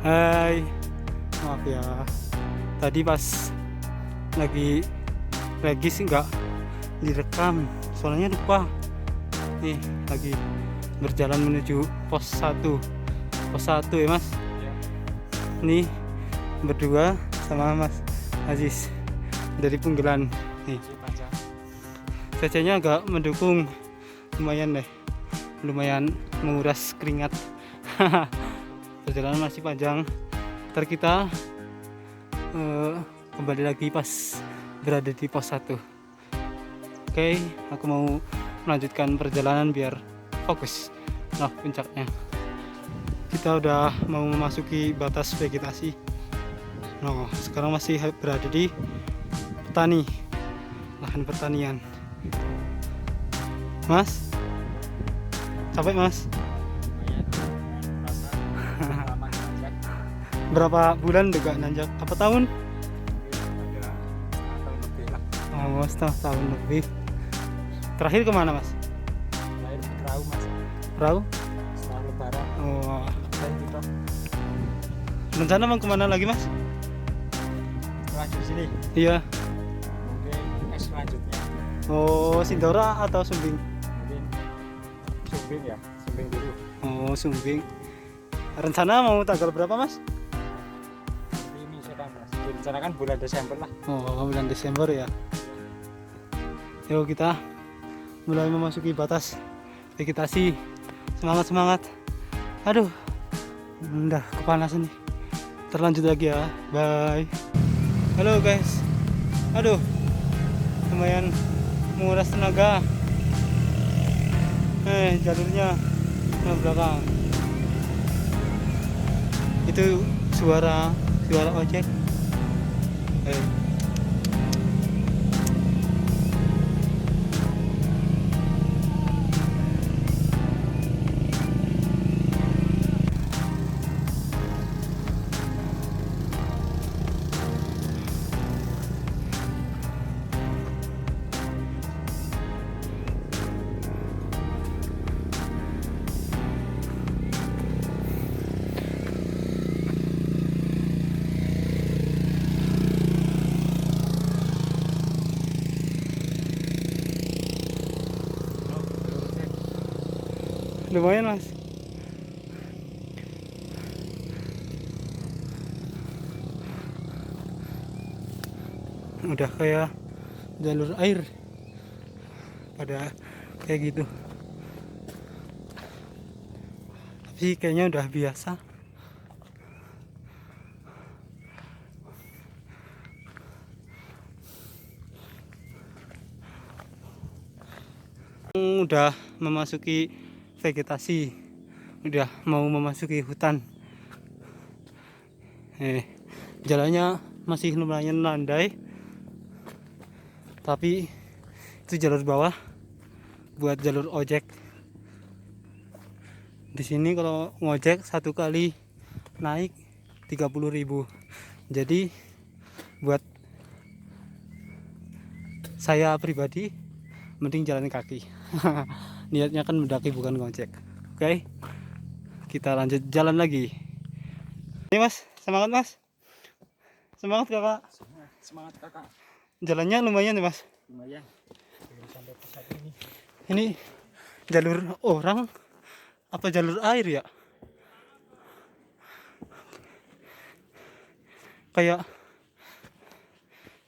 Hai, maaf ya. Tadi pas lagi sih nggak direkam, soalnya lupa. Nih lagi berjalan menuju pos 1. Pos 1 ya Mas. Nih berdua sama Mas Aziz dari Punggelan. Nih cuacanya agak mendukung, lumayan deh, lumayan menguras keringat. Perjalanan masih panjang. Ntar kita kembali lagi pas berada di pos 1. Oke, aku mau melanjutkan perjalanan biar fokus. Nah, puncaknya kita udah mau memasuki batas vegetasi. Nah, sekarang masih berada di lahan pertanian. Mas, capek Mas? Berapa bulan udah gak nanjak? Apa tahun? Oh, setengah tahun lebih. Terakhir kemana Mas? Terakhir di perahu Mas. Perahu? Setelah lebaran. Oh, Dan kita rencana mau kemana lagi Mas? lanjut sini. Iya. Mungkin selanjutnya. Oh, Sindora atau Sumbing? Mungkin Sumbing ya. Sumbing dulu. Oh, Sumbing. Rencana mau tanggal berapa Mas? Ini sedang Mas. Direncanakan bulan Desember lah. Oh, bulan Desember ya. Yuk kita mulai memasuki batas vegetasi. Semangat semangat. Aduh, udah kepanasan nih. Terlanjut lagi ya. Bye. Halo guys. Aduh, lumayan menguras tenaga. Jalurnya ke belakang. Itu suara ojek. Lumayan Mas. Udah kayak jalur air pada kayak gitu, tapi kayaknya udah biasa. Udah memasuki vegetasi, udah mau memasuki hutan. Jalannya masih lumayan landai, tapi itu jalur bawah buat jalur ojek. Di sini kalau ngojek satu kali naik 30.000. Jadi buat saya pribadi mending jalan kaki. Niatnya kan mendaki bukan ngojek. Oke, kita lanjut jalan lagi. Ini Mas, semangat Mas. Semangat Kakak. Semangat Kakak. Jalannya lumayan ya Mas. Lumayan. Belum sampai pusat ini. Ini jalur orang apa jalur air ya? Kayak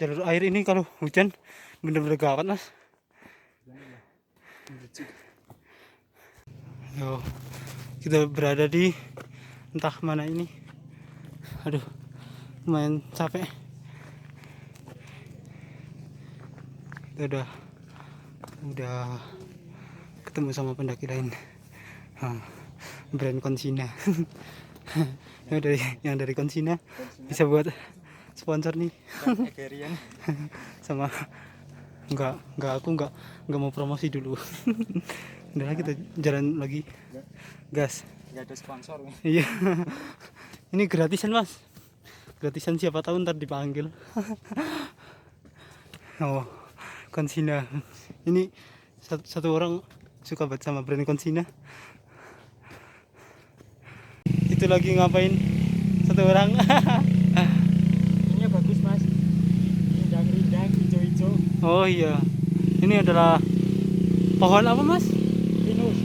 jalur air ini kalau hujan bener-bener gawat Mas. Yo, kita berada di entah mana ini. Aduh, lumayan capek. Kita udah ketemu sama pendaki lain. Brand Consina. yang dari Consina bisa buat sponsor nih. Sama enggak aku enggak mau promosi dulu. Udah kita jalan lagi, gas. Nggak ada sponsor. Iya. Ini gratisan Mas, gratisan, siapa tahu ntar dipanggil. Oh, Consina ini satu orang suka banget sama brand Consina. Itu lagi ngapain? Satu orang. Ini bagus mas. Rindang-rindang, hijau-hijau. Oh iya. Ini adalah pohon apa mas? Pinus.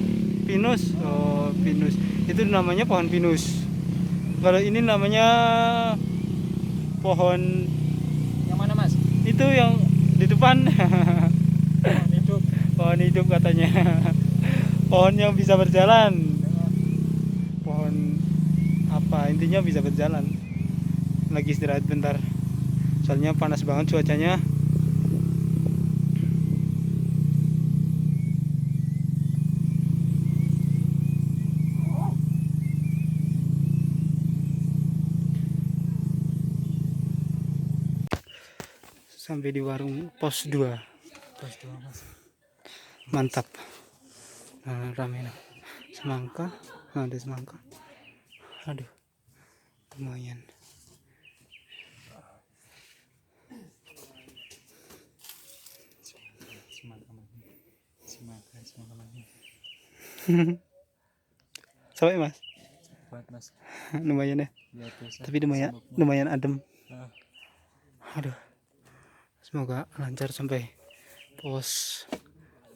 Pinus. Oh pinus. Itu namanya pohon pinus. Kalau ini namanya pohon Yang mana mas? itu yang di depan. Oh, hidup. Pohon hidup katanya. Pohon yang bisa berjalan. Pohon apa? Intinya bisa berjalan. Lagi istirahat bentar. Soalnya panas banget cuacanya. Sampai di warung pos 2. Pos 2 mas. Mantap. Nah, rame nih. Semangka. Nah, ada semangka. Aduh. Lumayan. Sampai mas. Buat mas. Lumayan ya. Lihat desa. Tapi lumayan Semut. lumayan adem. Ah, Aduh. Semoga lancar sampai pos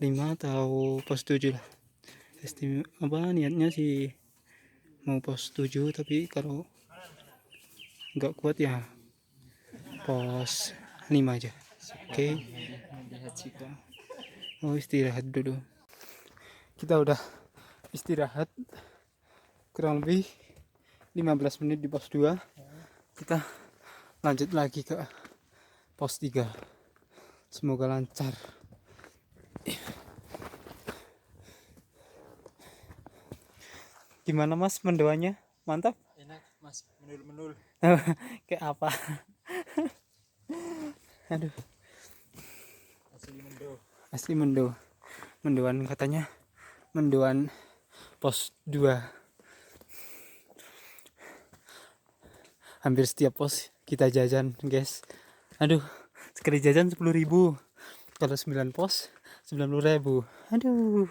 5 atau pos 7 lah. Apa niatnya sih mau pos 7, tapi kalau nggak kuat ya pos 5 aja. Oke. melihat jika Oh istirahat dulu. Kita udah istirahat kurang lebih 15 menit di pos 2. Kita lanjut lagi ke pos 3. Semoga lancar. Gimana mas mendoanya? Mantap? enak mas, menul-menul. Kayak apa? Aduh, Asli mendo. asli mendo. Mendoan katanya. Mendoan pos 2. Hampir setiap pos kita jajan, guys. Aduh, sekali jajan 10.000. Kalau 9 pos 90.000. Aduh.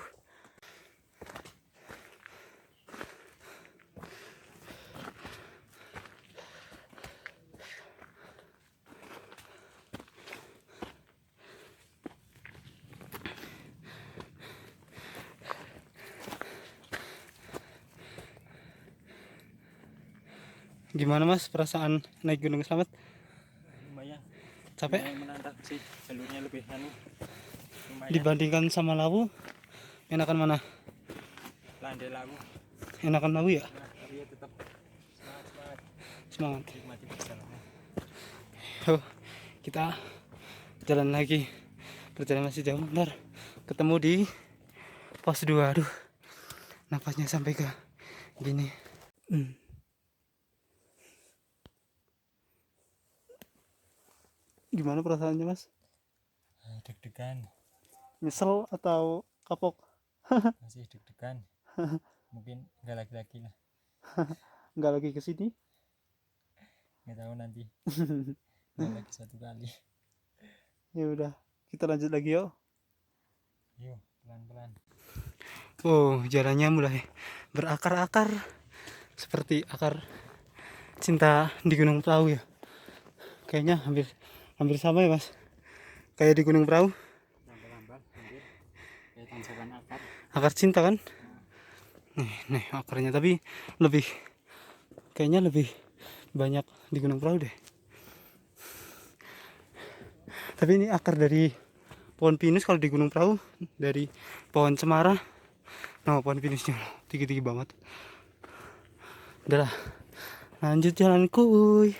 Gimana mas perasaan naik Gunung Slamet? Lumayan. Capek? Lumayan menantang sih, jalurnya lebih lumayan. Dibandingkan sama Lawu, enakan mana? Landai lagu. Enakan Lawu ya? Nah, tapi ya tetap semangat. Semangat. Nikmati perjalanan. Yuk, kita jalan lagi. Perjalanan masih jauh, bentar. Ketemu di pos 2. Aduh, napasnya sampai ke gini. Gimana perasaannya mas? Deg-degan, Nyesel atau kapok? masih deg-degan. Mungkin nggak lagi lah, Nggak lagi ke sini? nggak tahu nanti. Nggak lagi satu kali. Ya udah, kita lanjut lagi yuk. Yuk, pelan-pelan. Oh, jalannya mulai berakar-akar seperti akar cinta di Gunung Perahu ya. Kayaknya hampir sama ya mas. Kayak di Gunung Perahu, Lambat-lambat, hampir kayak tanjakan akar. akar cinta kan. Nih akarnya, tapi kayaknya lebih banyak di Gunung Perahu deh. Tapi ini akar dari pohon pinus. Kalau di Gunung Perahu dari pohon cemara. Nah, pohon pinusnya tinggi-tinggi banget. Udah lah, lanjut jalan kuy.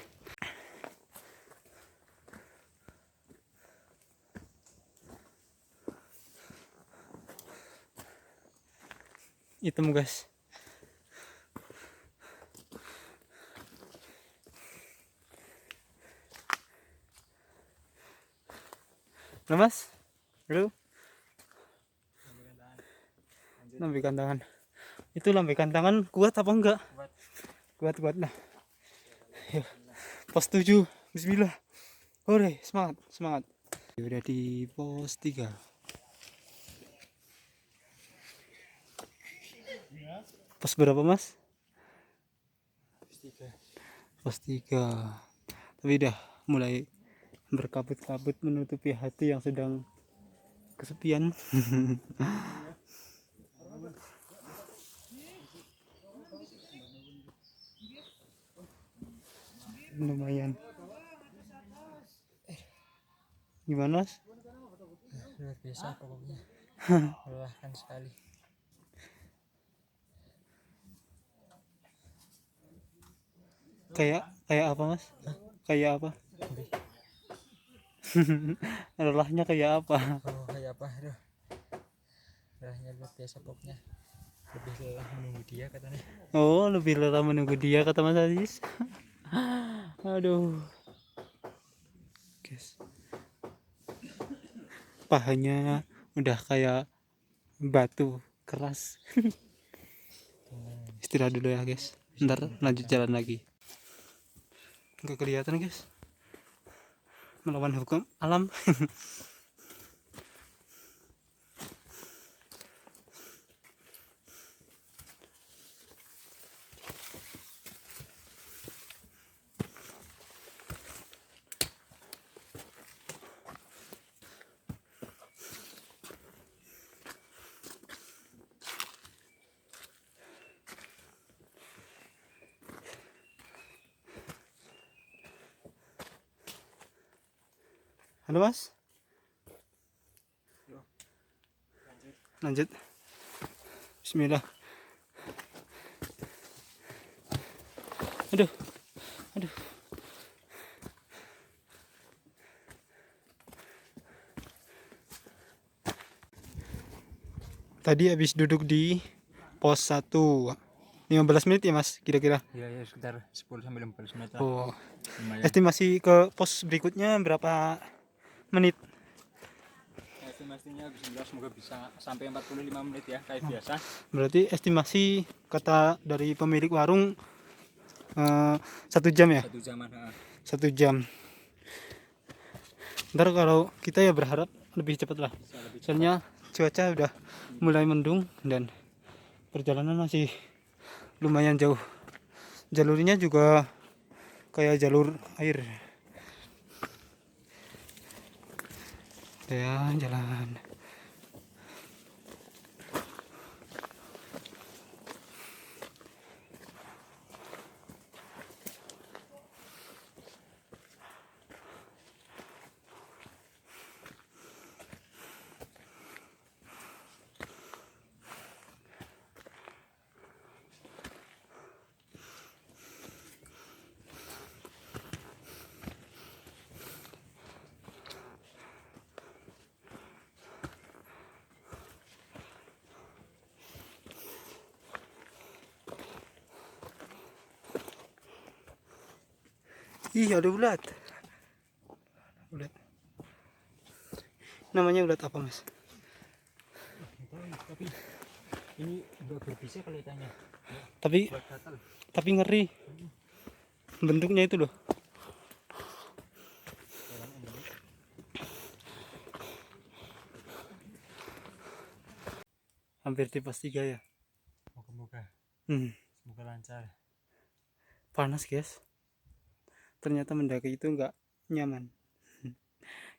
Hitam guys. Nah mas, lu lambikan tangan. Itu lambikan tangan kuat apa enggak? Kuat lah. Yuk, pos 7. Bismillah. Hore, semangat. Udah di pos 3. Pos berapa mas? Pos 3. pos 3. Tapi udah mulai berkabut-kabut menutupi hati yang sedang kesepian. Lumayan. Gimana, Mas? Luar biasa pokoknya. Melelahkan sekali. Kayak apa, Mas? Kayak apa? Lelahnya kayak apa? Oh kayak apa, aduh. Lelahnya luar biasa pokoknya. Lebih lelah menunggu dia katanya. Oh, lebih lelah menunggu dia kata Mas Aziz. Aduh. Guys. Pahanya udah kayak batu keras. Istirahat dulu ya, guys. Ntar lanjut jalan lagi. Nggak kelihatan, guys. Melawan hukum alam. Halo, Mas. Lanjut. Bismillah. Aduh. Aduh. Tadi habis duduk di pos 1. 15 menit ya, Mas, kira-kira. Ya sekitar 10 sampai 15 menit lah. Oh. Lumayan. Estimasi ke pos berikutnya berapa menit? Estimasinya bismillah semoga bisa sampai 45 menit ya kayak biasa. Berarti estimasi kata dari pemilik warung 1 jam ya? 1 jaman. 1 jam. Ntar kalau kita ya berharap lebih cepat lah. Bisa lebih cepat. Soalnya cuaca udah mulai mendung dan perjalanan masih lumayan jauh. Jalurnya juga kayak jalur air. Ya, jalan. Ih, ada ulat. Ulat. Namanya ulat apa, Mas? Tapi ini enggak berbisa kelihatannya. Tapi Buat gatal. tapi ngeri. Bentuknya itu loh. Hampir di pos 3 ya. Moga-moga. Semoga lancar. Panas, guys. Ternyata mendaki itu nggak nyaman.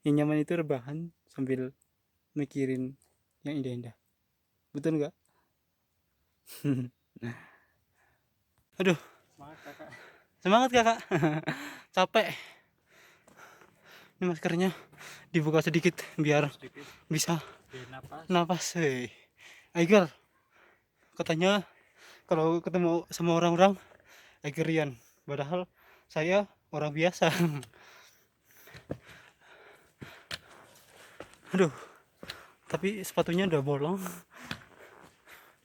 Yang nyaman itu rebahan sambil mikirin yang indah-indah. Betul nggak? Aduh, Semangat kakak. semangat kakak. Capek. Ini maskernya dibuka sedikit biar Sedikit bisa biar napas. napas. Hei, Aiger, katanya kalau ketemu sama orang-orang Aigerian, padahal saya orang biasa. Aduh, tapi sepatunya udah bolong.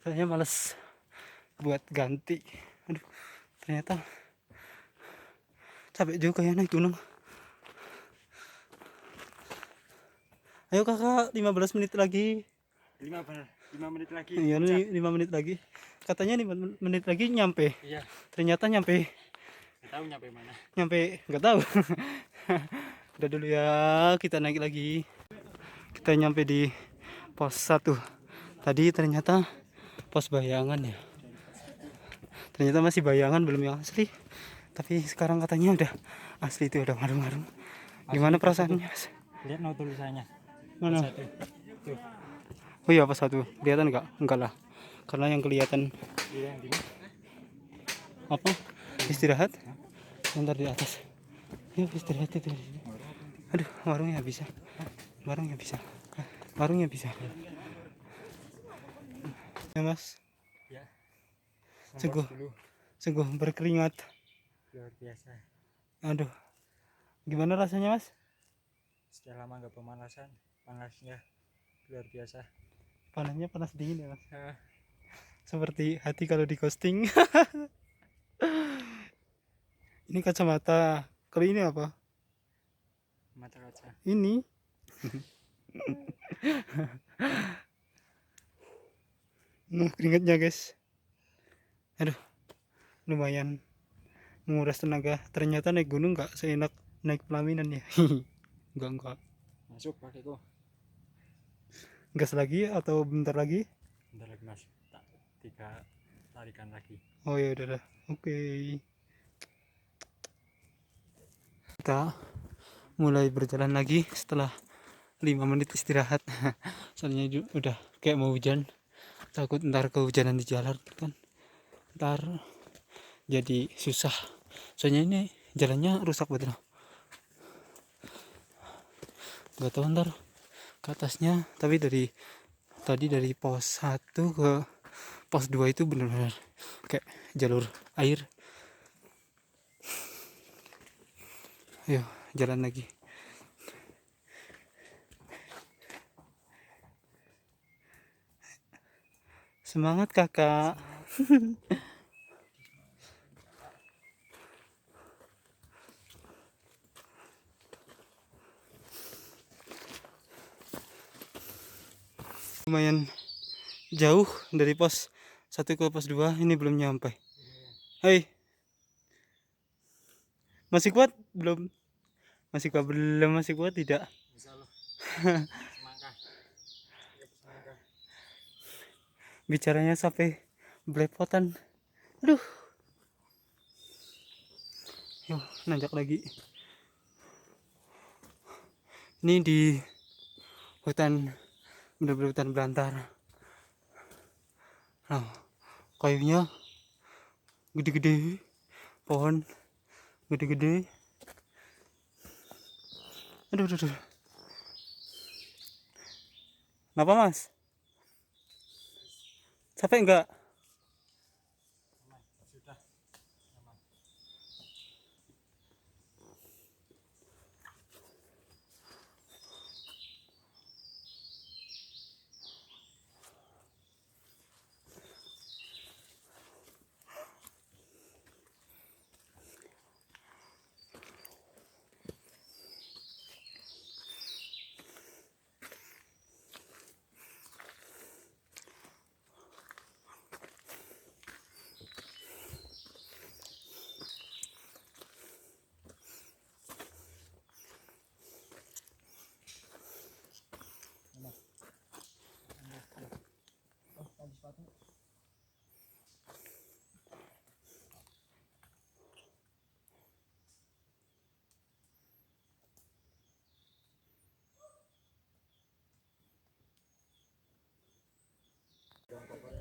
Saya males buat ganti. Aduh, ternyata capek juga ya naik gunung. Ayo kakak, 15 menit lagi. 5 menit lagi. Iya, 5 menit lagi. Katanya 5 menit lagi nyampe. Iya. Ternyata nyampe. Nggak tahu nyampe mana. Nyampe nggak tahu. Udah dulu ya, kita naik lagi. Kita nyampe di pos 1. Tadi ternyata pos bayangan ya. Ternyata masih bayangan, belum yang asli. Tapi sekarang katanya udah asli itu, udah marung-marung. Gimana perasaannya, Mas? Lihat no tulisannya. Mana? Satu. Tuh. Oh iya, apa satu? Kelihatan nggak? Enggak lah. Karena yang kelihatan Iya yang gini. apa? Istirahat. Bentar di atas. Yuk istirahat itu di sini. Aduh, warungnya bisa. Warungnya bisa. Warungnya bisa. Ya, Mas. Ya. Sungguh. Dulu. Sungguh berkeringat. Luar biasa. Aduh. Gimana rasanya, Mas? Setelah lama nggak pemanasan, panasnya luar biasa. Panasnya panas dingin ya, Mas. Ah, Seperti hati kalau di ghosting. Ini kacamata. Kalau ini apa? mata kaca. Ini. Keringatnya, guys. Aduh. Lumayan menguras tenaga. Ternyata naik gunung nggak seenak naik pelaminan ya. Enggak. Masuk pakai kok. Gas lagi atau bentar lagi? Bentar lagi mas. Tak 3 tarikan lagi. Oh ya udah dah. Oke. Kita mulai berjalan lagi setelah 5 menit istirahat. Soalnya udah kayak mau hujan. Takut ntar kehujanan di jalan kan. Ntar jadi susah. Soalnya ini jalannya rusak betul. Gak tahu ntar ke atasnya, tapi tadi dari pos 1 ke pos 2 itu benar-benar kayak jalur air. Ayo jalan lagi. Semangat kakak. Lumayan jauh dari pos 1 ke pos 2, ini belum nyampe. Hai. Masih kuat belum? Masih kuat belum? Masih kuat tidak? Bisa loh. Semangka. Semangka. Bicaranya sampai belepotan. Aduh. Yuk, nanjak lagi. Ini di hutan, bener-bener hutan belantara. Nah, kayunya gede-gede, pohon gede-gede. Aduh. Kenapa, Mas? Capek enggak? Sudah.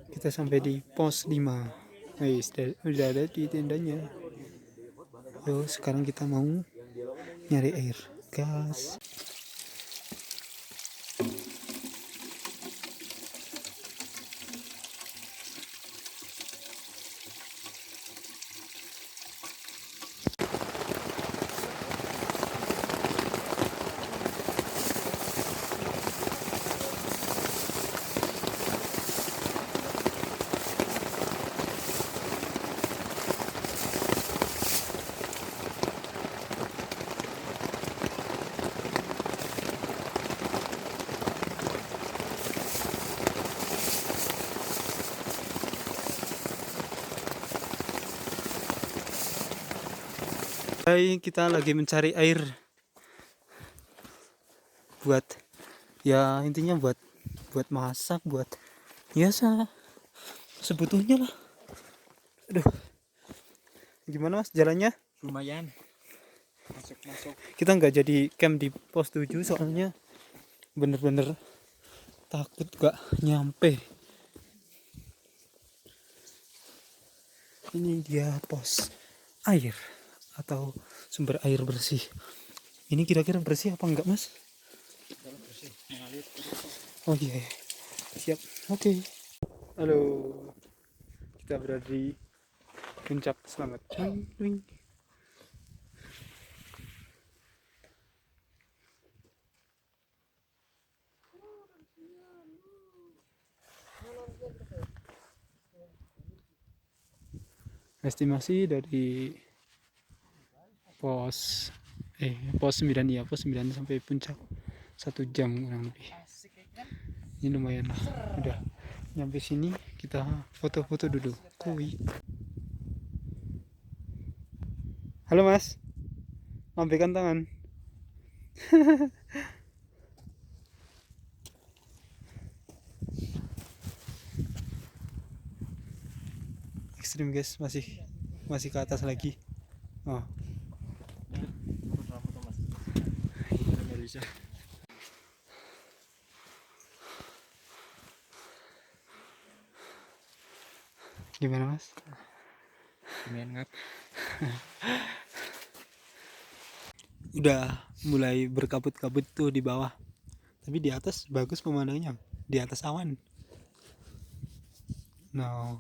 Kita sampai di pos 5. Udah ada di tendanya. Yo, sekarang kita mau nyari air, gas. Hai, kita lagi mencari air buat ya intinya buat masak, buat biasa sebutuhnya lah. Aduh, Gimana mas jalannya? lumayan masuk Kita nggak jadi camp di pos 7 soalnya bener-bener takut gak nyampe. Ini dia pos air atau sumber air bersih. Ini kira-kira bersih apa enggak mas? kalau bersih mengalir Oh iya, siap. Oke. Halo, kita berada di puncak. Selamat. Wing, wing. Estimasi dari pos pos 9 ya, pos 9 sampai puncak 1 jam kurang lebih. Ini lumayan lah. Udah nyampe sini kita foto-foto dulu. Kui. Halo mas, lambaikan tangan. Ekstrim guys, masih ke atas lagi. Oh, foto mas Melisa gimana mas? lumayan ngap Udah mulai berkabut-kabut tuh di bawah. Tapi di atas bagus pemandangannya. Di atas awan. No.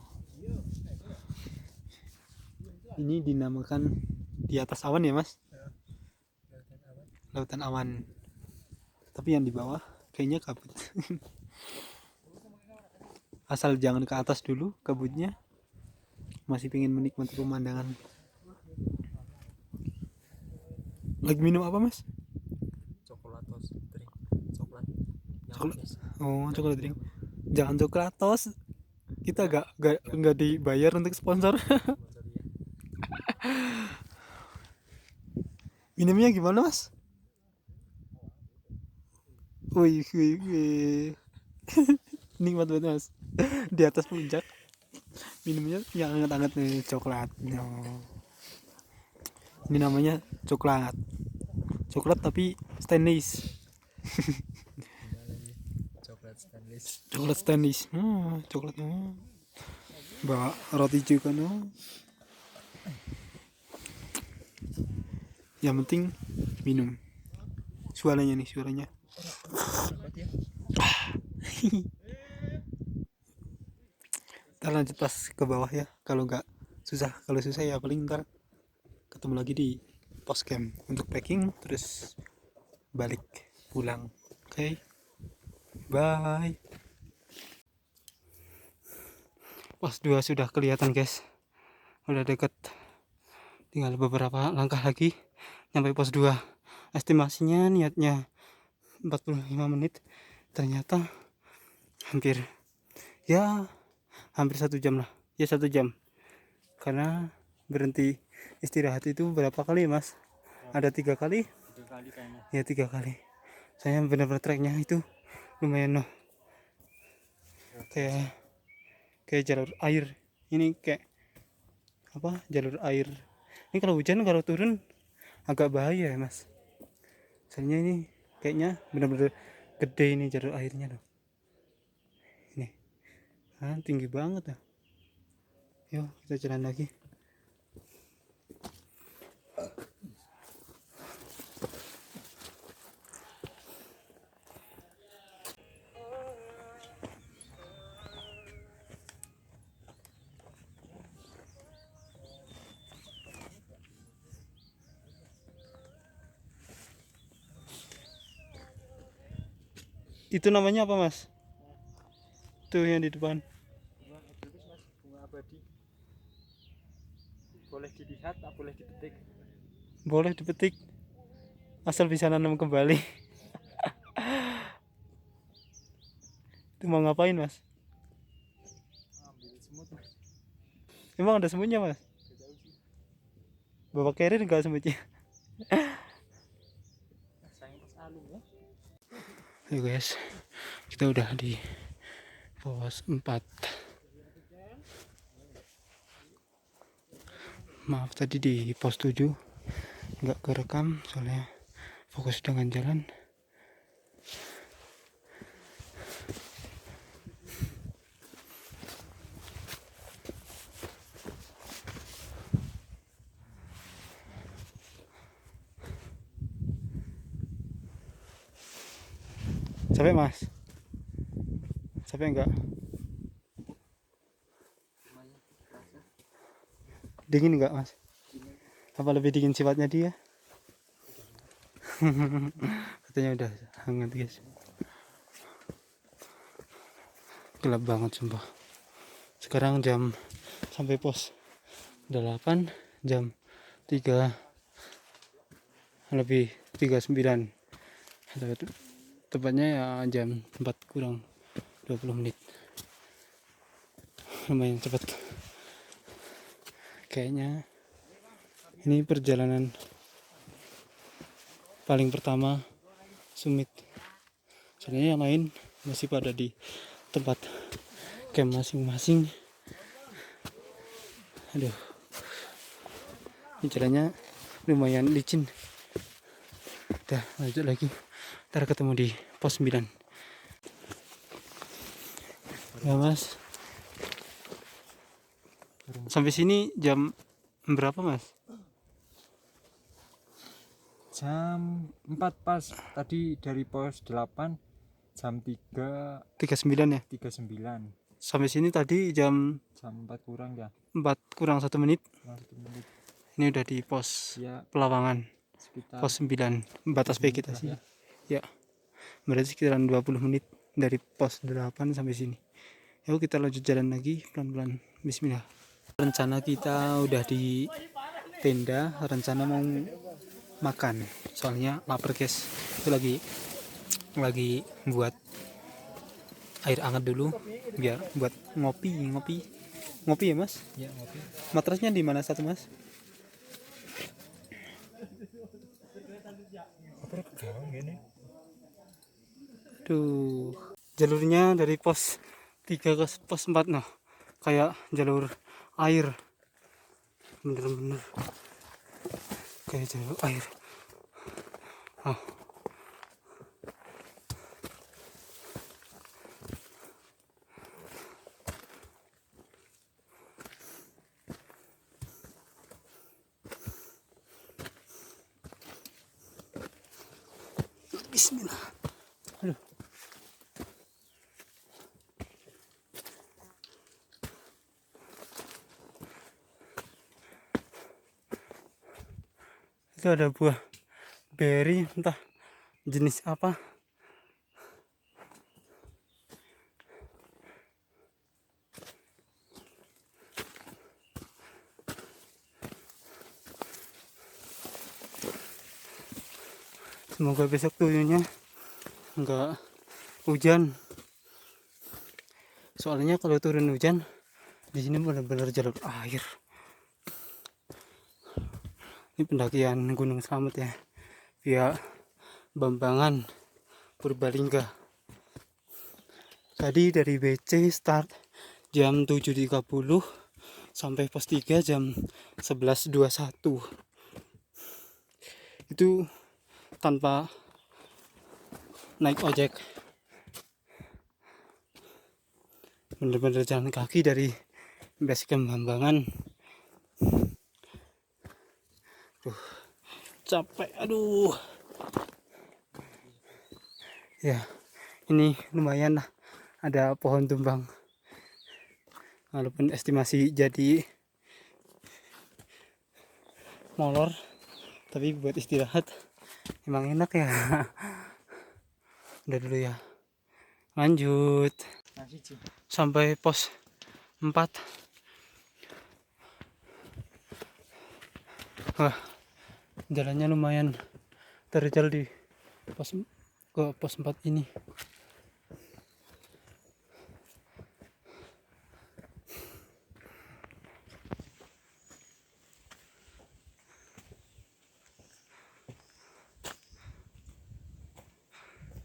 Ini dinamakan di atas awan ya mas? Lautan awan. Tapi yang di bawah kayaknya kabut. Asal jangan ke atas dulu kabutnya. Masih pengen menikmati pemandangan. Lagi minum apa mas? coklatos drink coklat yang Coklat. manis. Oh, coklat drink. Jangan coklatos. Kita gak dibayar untuk sponsor. Sponsor, ya. Minumnya gimana mas? Wih, wih, wih. Nikmat banget mas. Di atas puncak minumnya yang hangat-hangat nih, coklat. No. Ini namanya coklat tapi stainless. Ada lagi coklat stainless Coklat stainless. Coklat. Bawa roti juga no. Yang penting minum. Suaranya. Hebat ya. Ntar lanjut pas ke bawah ya. Kalau susah ya paling ntar ketemu lagi di pos camp untuk packing terus balik pulang. Oke. Bye. Pos 2 sudah kelihatan guys. Udah deket. Tinggal beberapa langkah lagi nyampe pos 2. Estimasinya niatnya 45 menit. Ternyata hampir 1 jam lah. Ya 1 jam. Karena berhenti istirahat itu berapa kali mas? Ada 3 kali? 3 kali kayaknya. Ya 3 kali. Saya benar-benar treknya itu lumayan kayak jalur air. Ini kayak apa? Jalur air. Ini kalau hujan kalau turun agak bahaya ya mas. Soalnya ini kayaknya benar-benar gede ini jalur airnya loh. Ini tinggi banget ya. Yuk kita jalan lagi. Itu namanya apa mas? Tuh yang di depan. Bunga eksotis mas, bunga abadi. Boleh dilihat, tak boleh dipetik. Boleh dipetik asal bisa nanam kembali. Itu mau ngapain mas? Ambil semut mas. Emang ada semutnya mas? Gak jauh sih. Bapak carrier enggak semutnya? Sayang pas alum ya. Ayo guys, kita udah di pos 4. Maaf tadi di pos 7 nggak kerekam soalnya fokus dengan jalan. Capek mas? Capek enggak? Dingin enggak mas? Apa lebih dingin sifatnya dia? Katanya udah hangat guys. Gelap banget sumpah. Sekarang jam sampai pos 8 jam 3 lebih 39 atau tepatnya ya jam 4 kurang 20 menit. Lumayan cepat. Kayaknya ini perjalanan paling pertama Summit. Soalnya yang lain masih pada di tempat camp masing-masing. Aduh, ini jalannya lumayan licin. Udah lanjut lagi, ntar ketemu di pos 9 ya mas. Sampai sini jam berapa mas? Jam 4 pas. Tadi dari pos 8 jam 3.39 39 ya. Sampai sini tadi jam 4 kurang ya. 4 kurang 1 menit. Kurang 1 menit. Ini udah di pos Ya, Pelawangan, sekitar pos 9 batas vegetasi ya. ya. Berarti sekitaran 20 menit dari pos 8 sampai sini. Yuk kita lanjut jalan lagi pelan-pelan. Bismillah. Rencana kita udah di tenda, rencana mau makan. Soalnya lapar guys. Itu lagi buat air hangat dulu biar buat ngopi ya mas. Ya, ngopi. Matrasnya di mana satu mas? Tuh jalurnya dari pos 3 ke pos 4 nah kayak jalur air, bener-bener kayak jalur air. Bismillah. Aduh. Itu ada buah berry, entah jenis apa. Semoga besok turunnya enggak hujan. Soalnya kalau turun hujan di sini benar-benar jalur air. Ini pendakian Gunung Slamet ya, via Bambangan Purbalingga. Tadi dari BC start jam 7.30 sampai pos 3 jam 11.21. Itu tanpa naik ojek. Bener-bener jalan kaki dari base camp Bambangan. Capek, aduh. Ya, ini lumayan lah. Ada pohon tumbang. Walaupun estimasi jadi molor, tapi buat istirahat emang enak ya. Udah dulu ya. Lanjut sampai pos 4. Wah, jalannya lumayan terjal di pos 4 ini.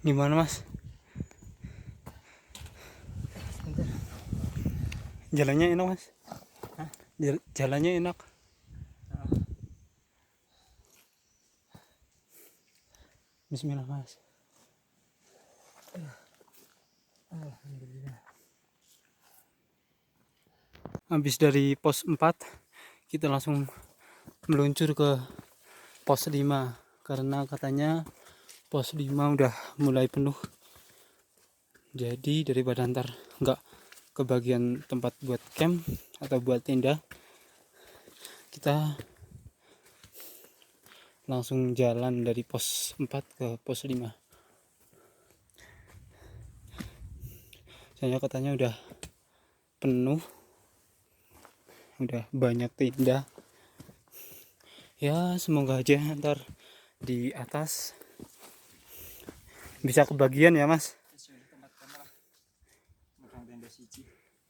Gimana mas? Jalannya enak mas? Jalannya enak. Bismillah mas. Alhamdulillah. Habis dari pos 4 kita langsung meluncur ke pos 5 karena katanya pos 5 udah mulai penuh. Jadi daripada ntar nggak kebagian tempat buat camp atau buat tenda, kita langsung jalan dari pos 4 ke pos 5. Soalnya katanya udah penuh, udah banyak tenda. Ya semoga aja ntar di atas bisa kebagian ya mas.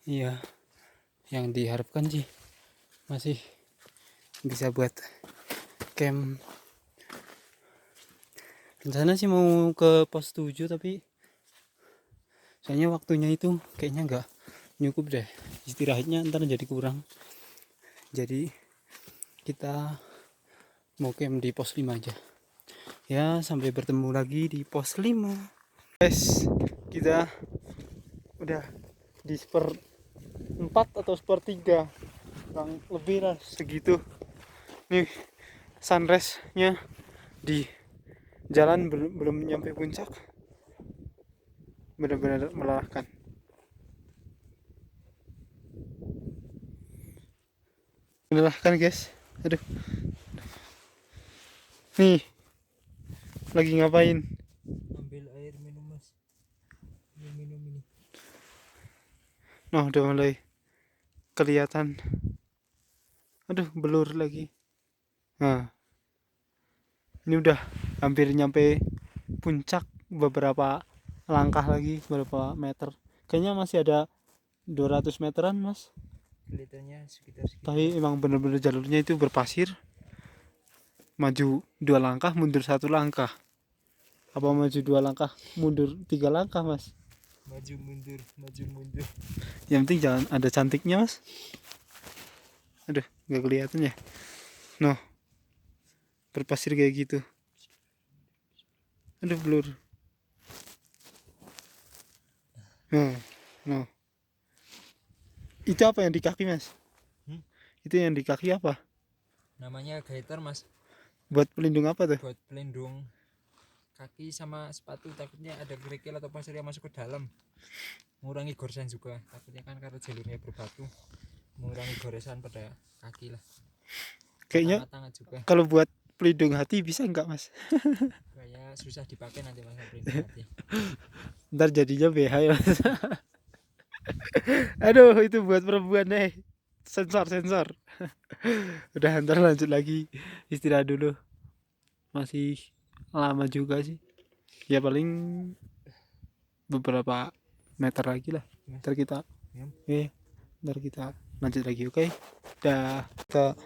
Iya, yang diharapkan sih masih bisa buat camp. Rencana sih mau ke pos 7 tapi soalnya waktunya itu kayaknya nggak cukup deh, istirahatnya ntar jadi kurang. Jadi kita mau camp di pos 5 aja ya. Sampai bertemu lagi di pos 5 guys. Kita udah di seperempat atau sepertiga, kurang lebih lah segitu. Nih sunrise nya di jalan belum nyampe puncak, benar-benar melelahkan. Melelahkan guys, aduh. Nih lagi ngapain? Ambil air minum mas. Minum ini. Nah udah mulai kelihatan. Aduh blur lagi. Nah ini udah hampir nyampe puncak, beberapa langkah lagi, beberapa meter. Kayaknya masih ada 200 meteran mas. Kelihatannya sekitar Tapi emang bener-bener jalurnya itu berpasir. Maju 2 langkah, mundur 1 langkah. Apa maju 2 langkah, mundur 3 langkah mas? maju mundur, maju mundur. Yang penting jangan ada cantiknya mas. Aduh nggak kelihatan ya. Noh berpasir kayak gitu. Aduh blur. Noh itu apa yang di kaki mas? Itu yang di kaki apa? Namanya gaiter mas. Buat pelindung apa tuh? Buat pelindung kaki sama sepatu, takutnya ada kerikil atau pasir yang masuk ke dalam, mengurangi goresan juga. Takutnya kan karena jalurnya berbatu, mengurangi goresan pada kaki lah. Kayaknya Tangan juga kalau buat pelindung hati bisa nggak mas? kayak susah dipakai nanti mas pelindung hati. Ntar jadinya BH ya mas. Aduh itu buat perempuan deh. Sensor. Udah ntar lanjut lagi, istirahat dulu. Masih lama juga sih. Ya paling beberapa meter lagi lah. Ntar kita ntar kita lanjut lagi, oke? Udah kita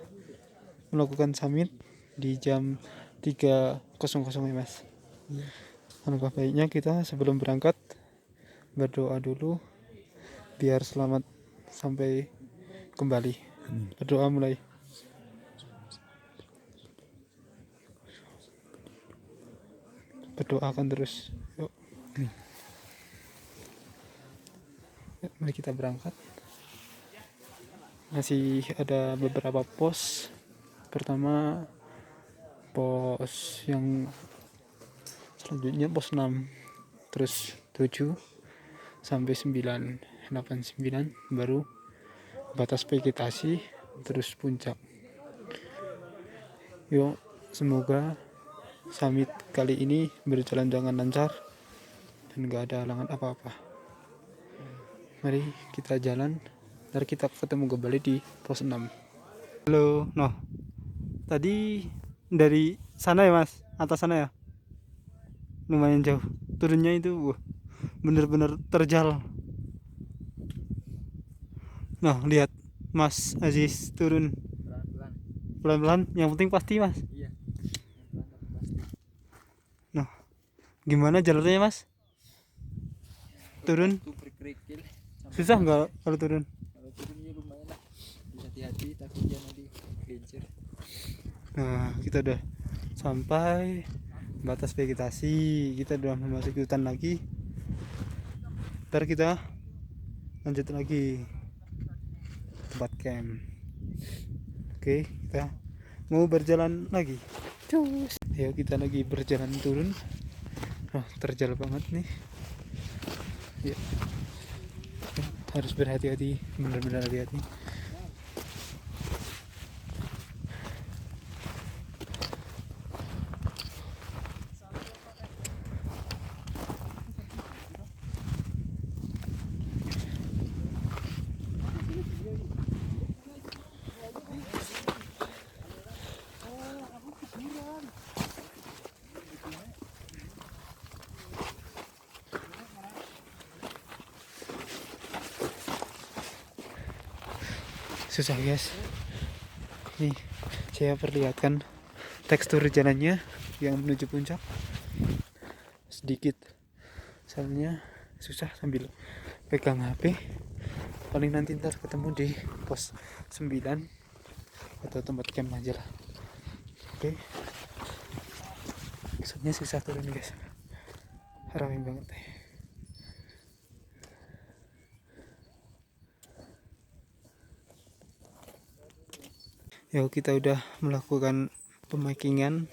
melakukan summit di jam 3.00 ya mas. Alangkah baiknya kita sebelum berangkat berdoa dulu biar selamat sampai kembali. Berdoa mulai. Berdoakan terus. Yuk. Nih. Yuk, mari kita berangkat. Masih ada beberapa pos. Pertama pos yang selanjutnya pos 6, terus 7 sampai 9, 8, 9 baru batas vegetasi, terus puncak. Yuk semoga summit kali ini berjalan dengan lancar dan gak ada halangan apa-apa. Mari kita jalan, ntar kita ketemu kembali di pos 6. Halo, noh. Tadi dari sana ya mas, atas sana ya? Lumayan jauh. Turunnya itu bener-bener terjal. Nah, lihat Mas Aziz turun pelan-pelan, yang penting pasti mas. Iya. Nah, gimana jalurnya mas? Turun Berkerikil. susah nggak kalau turun? Kalau turunnya lumayan lah. Bisa hati-hati, takutnya nanti gelincir. Nah, kita udah sampai batas vegetasi. Kita udah memasuki hutan lagi. Ntar kita lanjut lagi tempat camp. Oke, kita mau berjalan lagi. Cus. Ayo kita lagi berjalan turun. Terjal banget nih. Ya. Harus berhati-hati, benar-benar hati-hati. Susah guys, nih saya perlihatkan tekstur jalannya yang menuju puncak sedikit, soalnya susah sambil pegang HP. Paling nanti ntar ketemu di pos 9 atau tempat camp aja lah. Oke, soalnya susah turun guys, ramai banget. Yuk, kita udah melakukan pemakingan.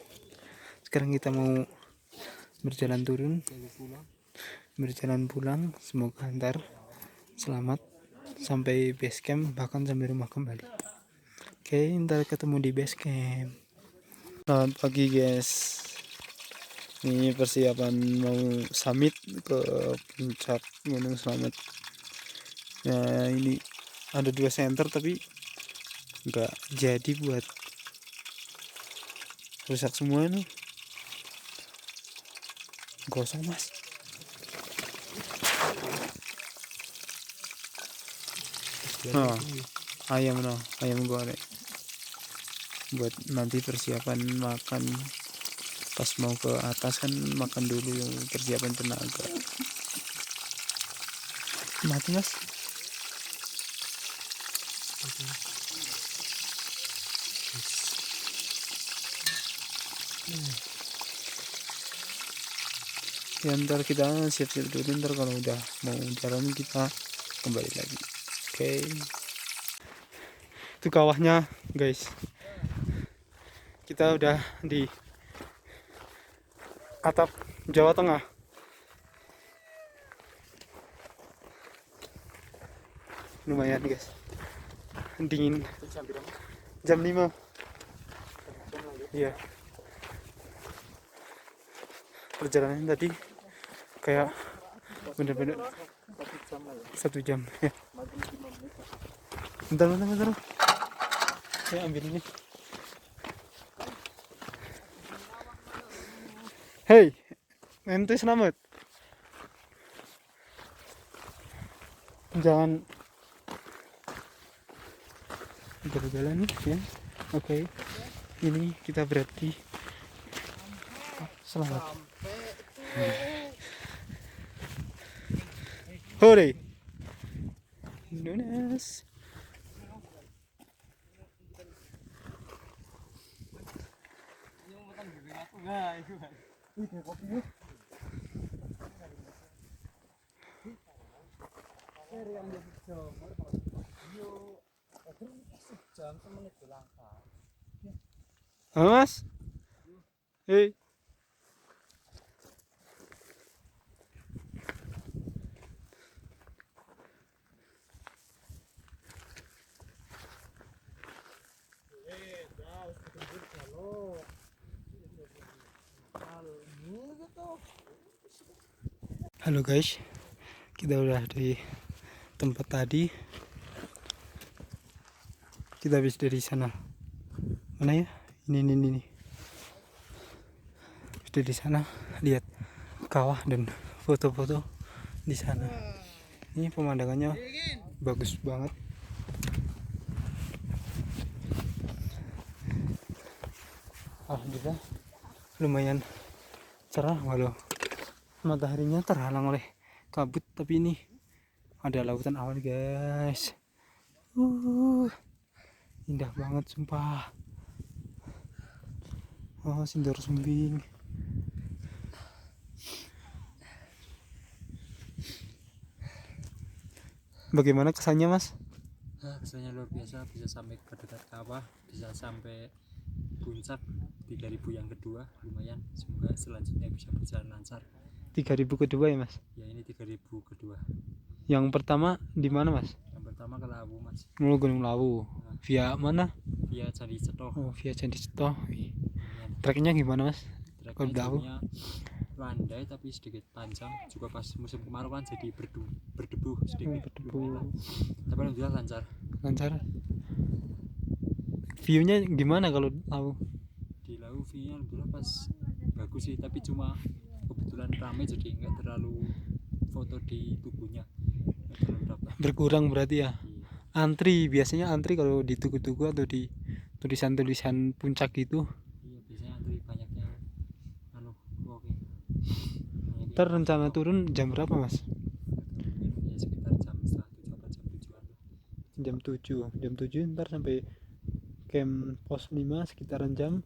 Sekarang kita mau berjalan turun, berjalan pulang. Semoga ntar selamat sampai base camp, bahkan sampai rumah kembali. Oke, ntar ketemu di base camp. Selamat pagi guys. Ini persiapan mau summit ke puncak Gunung Slamet. Nah, ini ada 2 center tapi nggak jadi, buat rusak semua nih, gosong mas. Ayam goreng buat nanti persiapan makan. Pas mau ke atas kan makan dulu, yang persiapan tenaga. Mati mas. Ya ntar kita siap-siap dulu, ntar kalau udah mau jalan kita kembali lagi. Oke. Itu kawahnya guys. Kita udah di atap Jawa Tengah. Lumayan guys, dingin. Jam 5. Iya, perjalanan tadi kayak bener-bener 1 jam ya. Bentar, saya ambil ini. Hei, ente selamat. Jangan berjalan ya. Oke, ini kita berarti selamat. Hore, Indonesia. Mas, hei. Halo guys, kita udah di tempat tadi. Kita habis dari sana. Mana ya? Ini. Sudah di sana, lihat kawah dan foto-foto di sana. Ini pemandangannya bagus banget. Alhamdulillah lumayan cerah walau mataharinya terhalang oleh kabut, tapi ini ada lautan awan guys. Indah banget sumpah. Sindur Sumbing. Bagaimana kesannya Mas? Kesannya luar biasa, bisa sampai ke dekat kawah, bisa sampai puncak 3000 yang kedua, lumayan. Semoga selanjutnya bisa berjalan lancar. 3000 kedua ya Mas? Ya ini 3000 kedua. Yang pertama di mana Mas? Yang pertama ke Lawu Mas, Gunung Lawu. Via mana? via Candi Cetoh. Oh, via Candi Cetoh. Lumayan. Treknya gimana Mas? Kalau Treknya Lawu? jalurnya landai tapi sedikit panjang, juga pas musim kemarau kan jadi berdebu sedikit. Berdebu. Lumayan lah. Tapi alhamdulillah lancar. Lancar. View-nya gimana kalau Lawu? Di Lawu view-nya alhamdulillah pas bagus sih, tapi cuma kebetulan ramai jadi nggak terlalu foto di tubuhnya, nggak terlalu dapat. Berkurang berarti ya. Iya. Antri, biasanya antri kalau di tugu-tugu atau di tulisan-tulisan puncak gitu. Iya, biasanya antri banyaknya oke. Ntar rencana turun jam berapa Mas? Mungkin ya sekitar jam setengah 7 atau jam 7-an. Jam 7 ntar sampai camp pos 5 sekitaran jam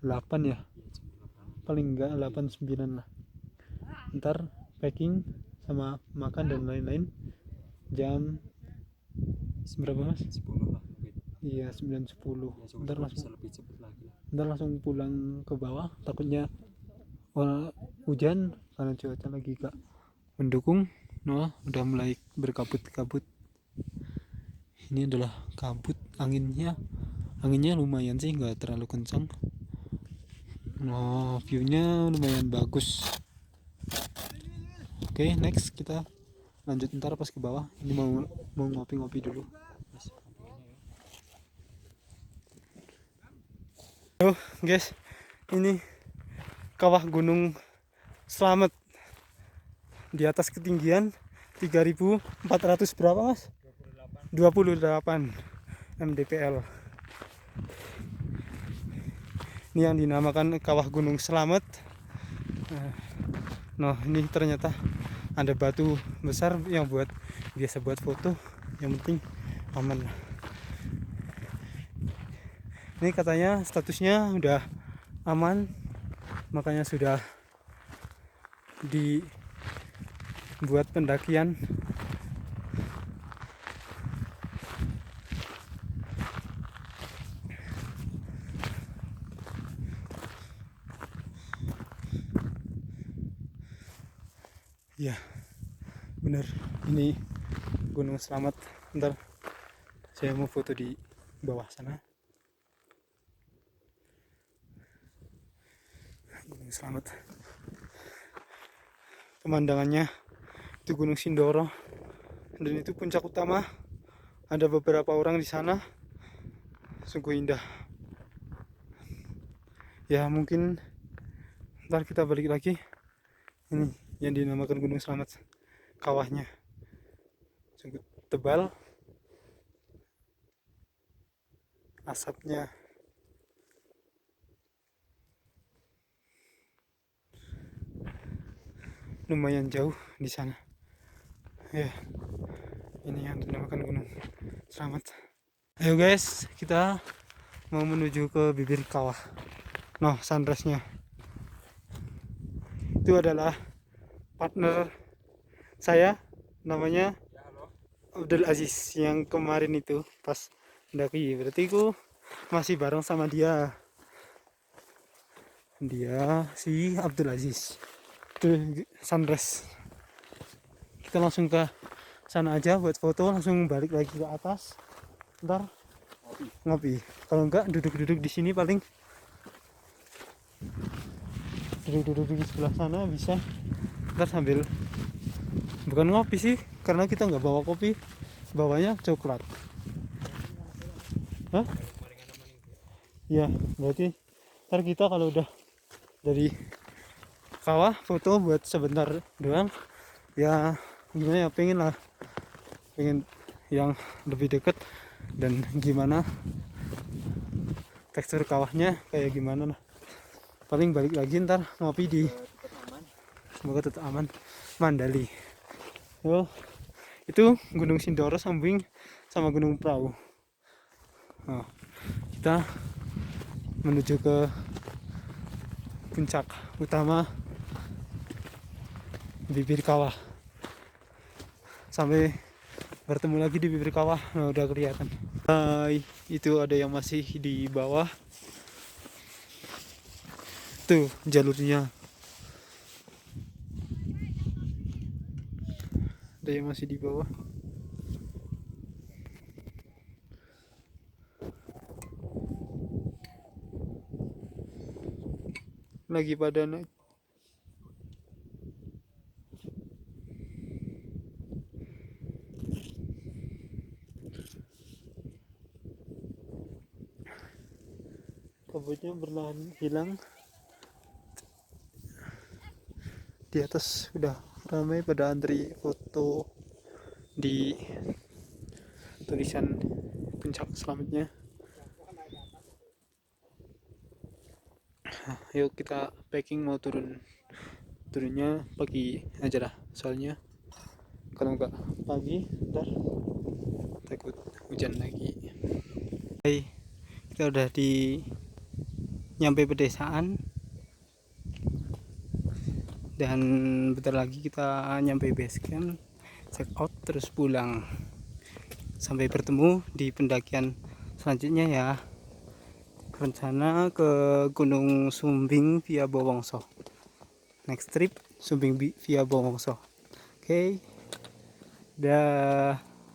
8 ya. Iya, jam 8. Paling enggak 8-9 lah. Ntar packing sama makan dan lain-lain jam berapa Mas? 10 lah mungkin. Iya 9-10. Ya, Ntar bisa langsung lebih cepat lagi lah. ntar langsung pulang ke bawah, takutnya hujan karena cuaca lagi gak mendukung. Nah udah mulai berkabut-kabut. Ini adalah kabut, anginnya lumayan sih, nggak terlalu kencang. Nah viewnya lumayan bagus. Oke, next kita lanjut ntar pas ke bawah. Ini mau ngopi-ngopi dulu. Yo guys, ini kawah Gunung Slamet di atas ketinggian 3400 berapa Mas? 28 mdpl. Ini yang dinamakan kawah Gunung Slamet. Nah ini ternyata ada batu besar yang biasa buat foto, yang penting aman. Ini katanya statusnya udah aman, makanya sudah dibuat pendakian. Ya, bener. Ini Gunung Slamet. Ntar saya mau foto di bawah sana. Gunung Slamet. Pemandangannya itu Gunung Sindoro, dan itu puncak utama. Ada beberapa orang di sana. Sungguh indah. Ya mungkin ntar kita balik lagi. Ini yang dinamakan Gunung Slamet. Kawahnya sungguh tebal, asapnya lumayan jauh di sana. Ya, ini yang dinamakan Gunung Slamet. Ayo guys, kita mau menuju ke bibir kawah. Nah, sunrise-nya itu adalah partner saya, namanya Abdul Aziz, yang kemarin itu pas mendaki. Berarti aku masih bareng sama dia si Abdul Aziz. Itu sunrise. Kita langsung ke sana aja buat foto, langsung balik lagi ke atas. Ntar ngopi. Kalau enggak duduk-duduk di sini, paling duduk-duduk di sebelah sana bisa. Ntar sambil, bukan ngopi sih, karena kita nggak bawa kopi, bawanya coklat. Hah? Ya, berarti ntar kita kalau udah dari kawah foto buat sebentar doang. Ya gimana ya, pengen yang lebih deket, dan gimana tekstur kawahnya kayak gimana lah. Paling balik lagi ntar ngopi di, semoga tetap aman, Mandali. Oh, itu Gunung Sindoro sambung sama Gunung Prau. Nah, kita menuju ke puncak utama bibir kawah. Sampai bertemu lagi di bibir kawah. Nah, udah kelihatan. Hai, itu ada yang masih di bawah. Tuh jalurnya. Ada yang masih di bawah. Lagi pada naik. Kabutnya perlahan hilang. Di atas udah ramai pada antri foto di tulisan puncak selamanya. Yuk kita packing, mau turunnya pagi aja lah, soalnya kalau nggak pagi ntar takut hujan lagi. Hai, kita udah nyampe pedesaan dan bentar lagi kita nyampe base camp, check out terus pulang. Sampai bertemu di pendakian selanjutnya ya. Rencana ke Gunung Sumbing via Bowongso. Next trip Sumbing via Bowongso. Oke. Dah.